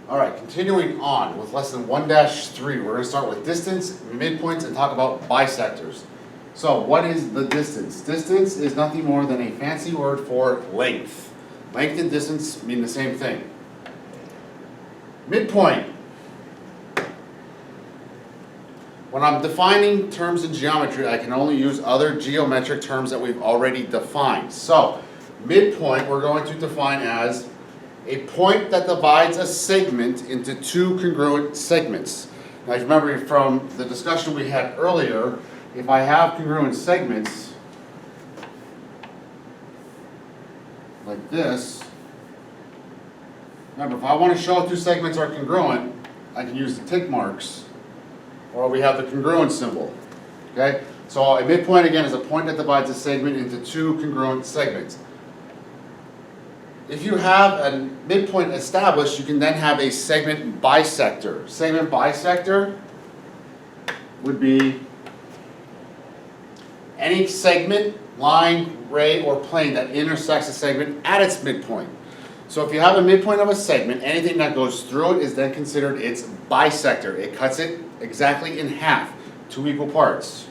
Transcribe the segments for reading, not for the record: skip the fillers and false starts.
All right, continuing on with lesson 1-3, we're going to start with distance, midpoints, and talk about bisectors. So what is the distance? Distance is nothing more than a fancy word for length. Length and distance mean the same thing. Midpoint. When I'm defining terms in geometry, I can only use other geometric terms that we've already defined. So, midpoint we're going to define as a point that divides a segment into two congruent segments. Now, if you remember from the discussion we had earlier, if I have congruent segments like this, remember, if I want to show two segments are congruent, I can use the tick marks, or we have the congruent symbol. Okay? So a midpoint, again, is a point that divides a segment into two congruent segments. If you have a midpoint established, you can then have a segment bisector. Segment bisector would be any segment, line, ray, or plane that intersects a segment at its midpoint. So if you have a midpoint of a segment, anything that goes through it is then considered its bisector. It cuts it exactly in half, two equal parts.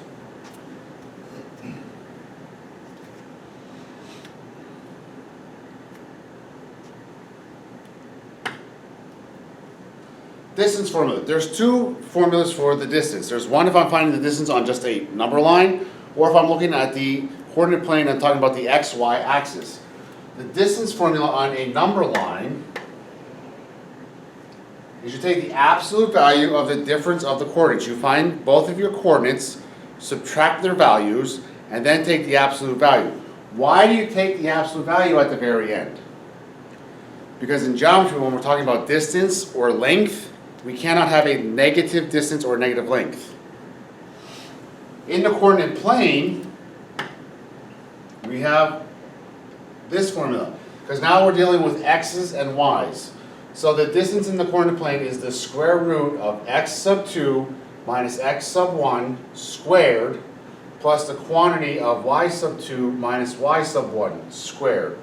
Distance formula. There's two formulas for the distance. There's one if I'm finding the distance on just a number line, or if I'm looking at the coordinate plane and talking about the x-y axis. The distance formula on a number line is you take the absolute value of the difference of the coordinates. You find both of your coordinates, subtract their values, and then take the absolute value. Why do you take the absolute value at the very end? Because in geometry, when we're talking about distance or length, we cannot have a negative distance or negative length. In the coordinate plane, we have this formula, because now we're dealing with x's and y's. So the distance in the coordinate plane is the square root of x sub 2 minus x sub 1 squared plus the quantity of y sub 2 minus y sub 1 squared.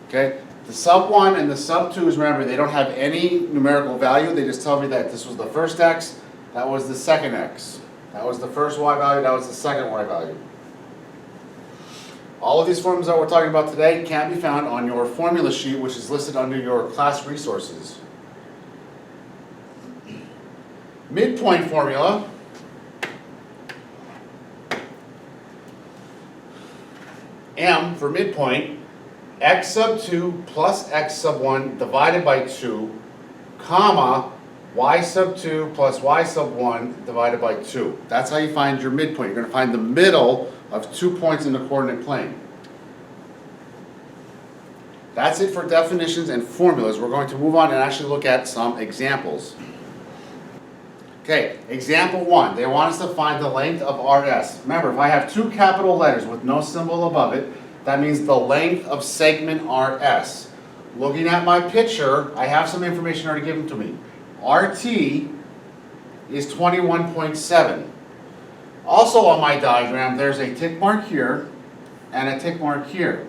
Okay? The sub 1 and the sub 2's, remember, they don't have any numerical value. They just tell me that this was the first x, that was the second x. That was the first y value, that was the second y value. All of these formulas that we're talking about today can be found on your formula sheet, which is listed under your class resources. Midpoint formula. M for midpoint, x sub 2 plus x sub 1 divided by 2, comma, y sub 2 plus y sub 1 divided by 2. That's how you find your midpoint. You're going to find the middle of 2 points in the coordinate plane. That's it for definitions and formulas. We're going to move on and actually look at some examples. Okay, example 1. They want us to find the length of RS. Remember, if I have two capital letters with no symbol above it, that means the length of segment RS. Looking at my picture, I have some information already given to me. RT is 21.7. Also on my diagram, there's a tick mark here and a tick mark here.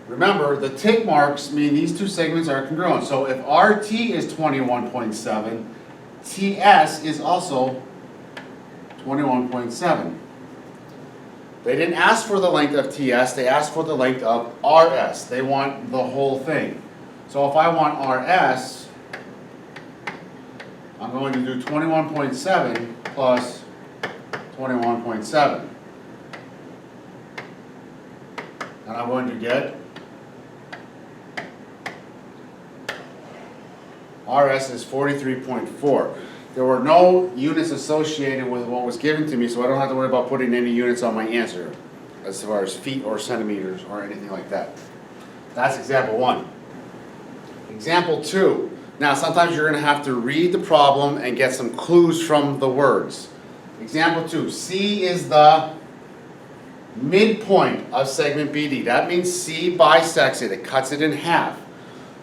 Remember, the tick marks mean these two segments are congruent. So if RT is 21.7, TS is also 21.7. They didn't ask for the length of TS, they asked for the length of RS. They want the whole thing. So if I want RS, I'm going to do 21.7 plus 21.7. And I'm going to get RS is 43.4. There were no units associated with what was given to me, so I don't have to worry about putting any units on my answer as far as feet or centimeters or anything like that. That's example 1. Example 2. Now, sometimes you're going to have to read the problem and get some clues from the words. Example 2. C is the midpoint of segment BD. That means C bisects it. It cuts it in half.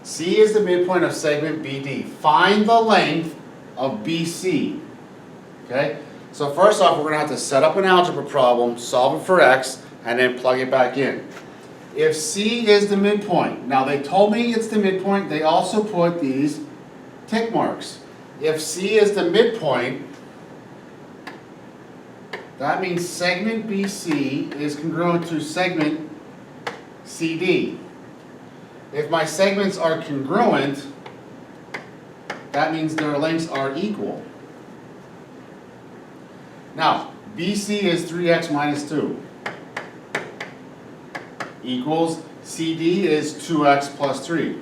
C is the midpoint of segment BD. Find the length of BC. Okay? So first off, we're going to have to set up an algebra problem, solve it for x, and then plug it back in. If C is the midpoint, now they told me it's the midpoint, they also put these tick marks. If C is the midpoint, that means segment BC is congruent to segment CD. If my segments are congruent, that means their lengths are equal. Now, BC is 3x minus 2 equals CD is 2x plus 3.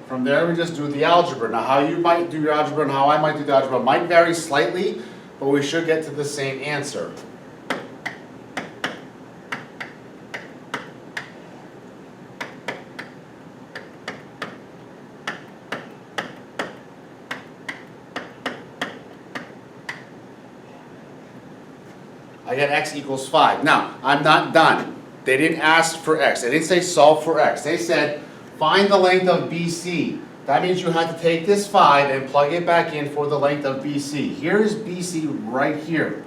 From there, we just do the algebra. Now, how you might do your algebra and how I might do the algebra might vary slightly, but we should get to the same answer. I get x equals 5. Now, I'm not done. They didn't ask for x. They didn't say solve for x. They said find the length of BC. That means you have to take this 5 and plug it back in for the length of BC. Here's BC right here.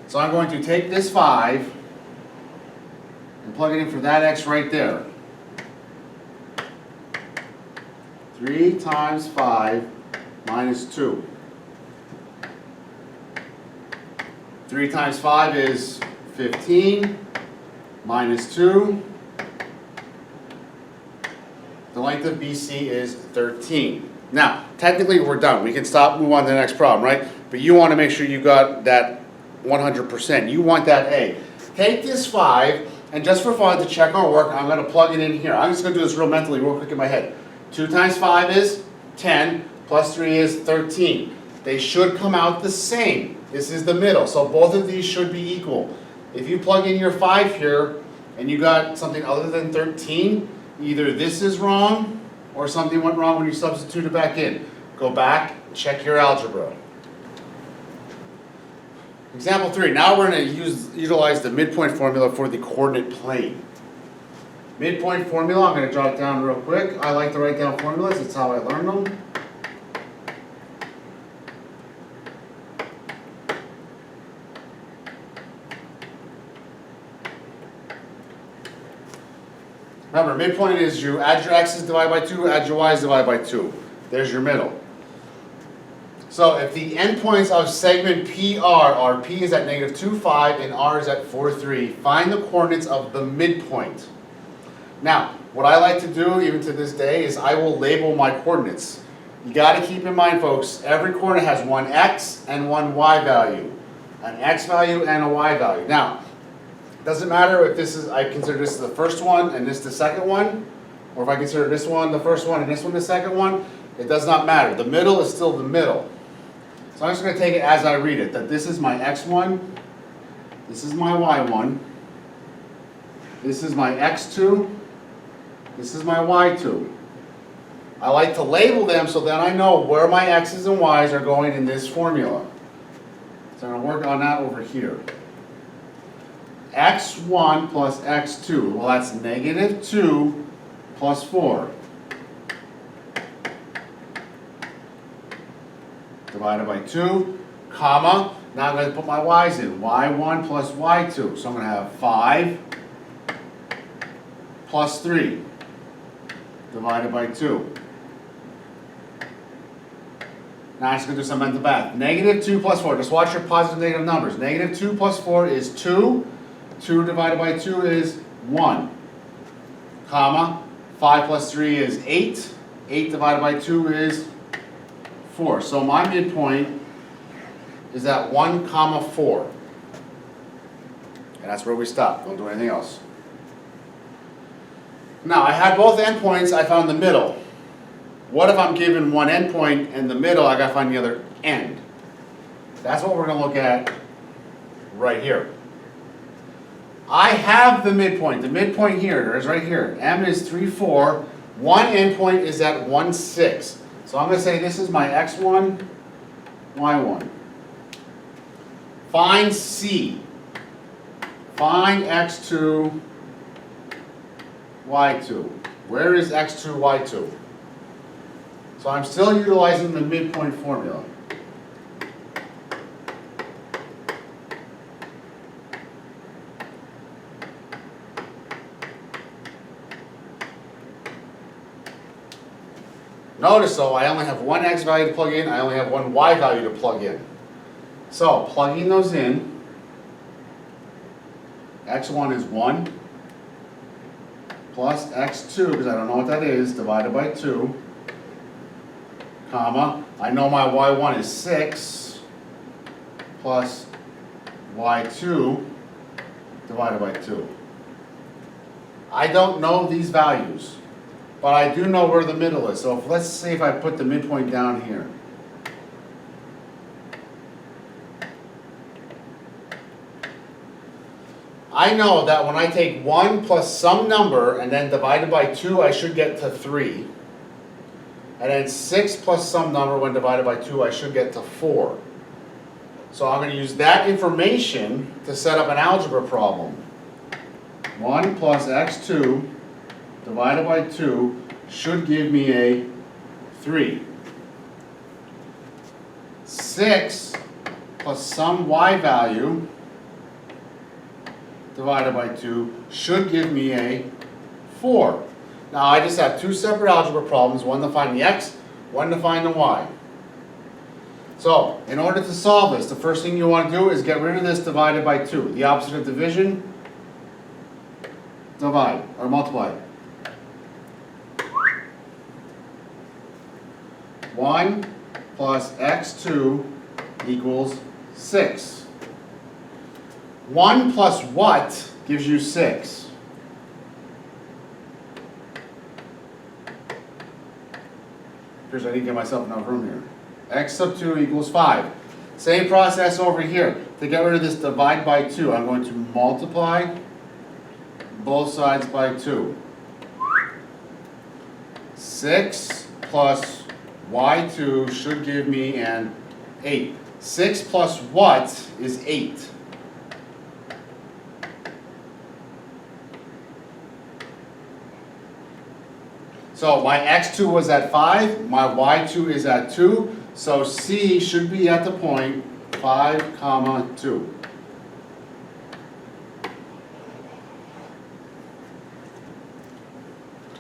So I'm going to take this 5 and plug it in for that x right there. 3 times 5 minus 2. 3 times 5 is 15, minus 2. The length of BC is 13. Now, technically we're done. We can stop, move on to the next problem, right? But you want to make sure you got that 100%. You want that A. Take this 5, and just for fun, to check our work, I'm going to plug it in here. I'm just going to do this real mentally, real quick in my head. 2 times 5 is 10, plus 3 is 13. They should come out the same. This is the middle, so both of these should be equal. If you plug in your 5 here, and you got something other than 13, either this is wrong, or something went wrong when you substitute it back in. Go back, check your algebra. Example 3, now we're going to utilize the midpoint formula for the coordinate plane. Midpoint formula, I'm going to jot it down real quick. I like to write down formulas, it's how I learn them. Remember, midpoint is you add your x's divided by 2, add your y's divided by 2. There's your middle. So if the endpoints of segment PR are P is at negative 2, 5, and R is at 4, 3, find the coordinates of the midpoint. Now, what I like to do, even to this day, is I will label my coordinates. You got to keep in mind, folks, every coordinate has one x and one y value. An x value and a y value. Now, doesn't matter if this is, I consider this the first one and this the second one, or if I consider this one the first one and this one the second one, it does not matter. The middle is still the middle. So I'm just going to take it as I read it, that this is my x1, this is my y1, this is my x2, this is my y2. I like to label them so that I know where my x's and y's are going in this formula. So I'm going to work on that over here. x1 plus x2, well that's negative 2 plus 4. Divided by 2, comma, now I'm going to put my y's in. y1 plus y2, so I'm going to have 5 plus 3 divided by 2. Now I'm just going to do some mental math. Negative 2 plus 4, just watch your positive negative numbers. Negative 2 plus 4 is 2. 2 divided by 2 is 1, comma, 5 plus 3 is 8, 8 divided by 2 is 4. So my midpoint is at 1, comma 4. And that's where we stop, don't do anything else. Now I had both endpoints, I found the middle. What if I'm given one endpoint and the middle, I gotta find the other end? That's what we're gonna look at right here. I have the midpoint. The midpoint here is right here. M is 3, 4. One endpoint is at 1, 6. So I'm going to say this is my x1, y1. Find C. Find x2, y2. Where is x2, y2? So I'm still utilizing the midpoint formula. Notice though, I only have one x value to plug in, I only have one y value to plug in. So, plugging those in, x1 is 1 plus x2, because I don't know what that is, divided by 2, comma, I know my y1 is 6 plus y2 divided by 2. I don't know these values, but I do know where the middle is. So let's see if I put the midpoint down here. I know that when I take 1 plus some number and then divide it by 2, I should get to 3. And then 6 plus some number when divided by 2, I should get to 4. So I'm going to use that information to set up an algebra problem. 1 plus x2 divided by 2 should give me a 3. 6 plus some y value divided by 2 should give me a 4. Now I just have two separate algebra problems, one to find the x, one to find the y. So, in order to solve this, the first thing you want to do is get rid of this divided by 2. The opposite of division, divide, or multiply. 1 plus x2 equals 6. 1 plus what gives you 6? Here's I need to get myself enough room here. X sub 2 equals 5. Same process over here. To get rid of this divide by 2, I'm going to multiply both sides by 2. 6 plus y2 should give me an 8. 6 plus what is 8? So my x2 was at 5, my y2 is at 2, so C should be at the point 5, comma 2.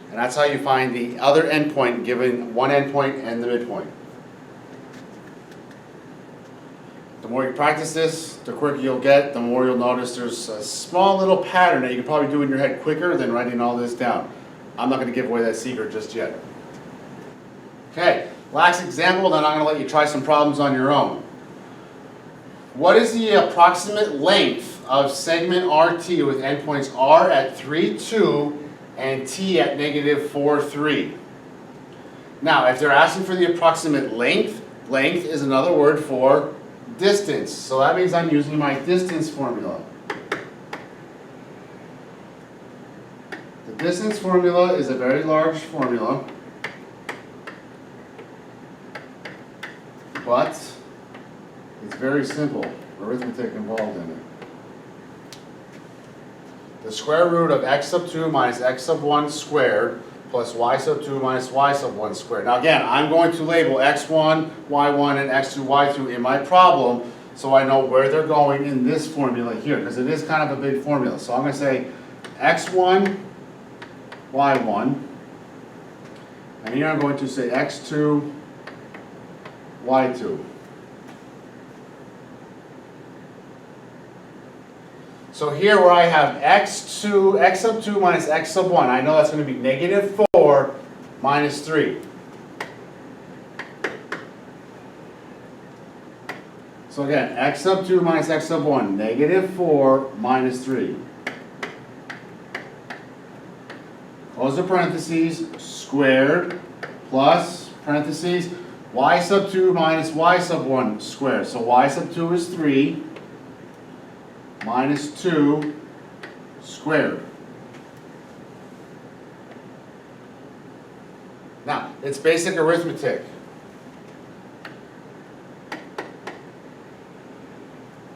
And that's how you find the other endpoint given one endpoint and the midpoint. The more you practice this, the quicker you'll get, the more you'll notice there's a small little pattern that you can probably do in your head quicker than writing all this down. I'm not going to give away that secret just yet. Okay, last example, then I'm going to let you try some problems on your own. What is the approximate length of segment RT with endpoints R at 3, 2 and T at negative 4, 3? Now, if they're asking for the approximate length, length is another word for distance. So that means I'm using my distance formula. The distance formula is a very large formula, but it's very simple. Arithmetic involved in it. The square root of x sub 2 minus x sub 1 squared plus y sub 2 minus y sub 1 squared. Now again, I'm going to label x1, y1, and x2, y2 in my problem so I know where they're going in this formula here, because it is kind of a big formula. So I'm going to say x1, y1, and here I'm going to say x2, y2. So here where I have x sub 2 minus x sub 1, I know that's going to be negative 4 minus 3. So again, x sub 2 minus x sub 1, negative 4 minus 3. Close the parentheses, squared, plus, parentheses, y sub 2 minus y sub 1 squared. So y sub 2 is 3, minus 2 squared. Now, it's basic arithmetic.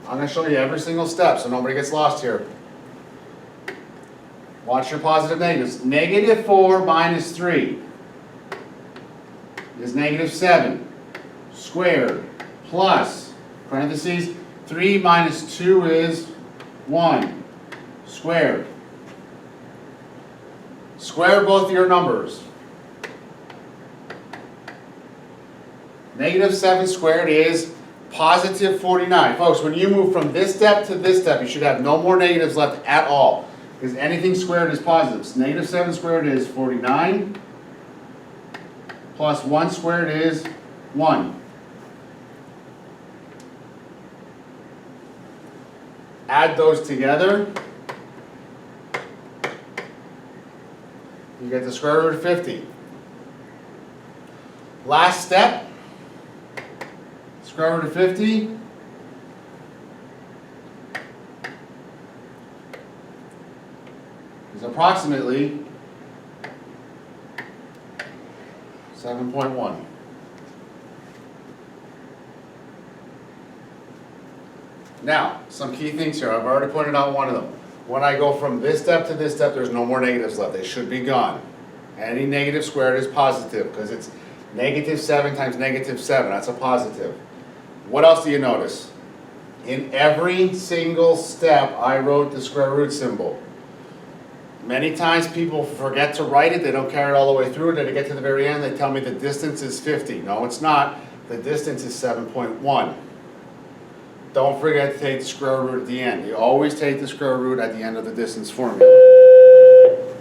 I'm going to show you every single step so nobody gets lost here. Watch your positive negatives. Negative 4 minus 3 is negative 7 squared plus, parentheses, 3 minus 2 is 1 squared. Square both of your numbers. Negative 7 squared is positive 49. Folks, when you move from this step to this step, you should have no more negatives left at all, because anything squared is positive. So negative 7 squared is 49, plus 1 squared is 1. Add those together, you get the square root of 50. Last step, square root of 50 is approximately 7.1. Now, some key things here. I've already pointed out one of them. When I go from this step to this step, there's no more negatives left. They should be gone. Any negative squared is positive because it's negative 7 times negative 7. That's a positive. What else do you notice? In every single step, I wrote the square root symbol. Many times people forget to write it. They don't carry it all the way through. Then they get to the very end, they tell me the distance is 50. No, it's not. The distance is 7.1. Don't forget to take the square root at the end. You always take the square root at the end of the distance formula.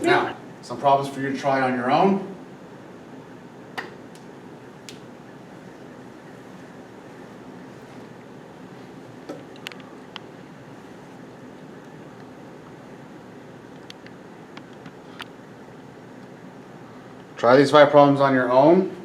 Now, some problems for you to try on your own. Try these 5 problems on your own.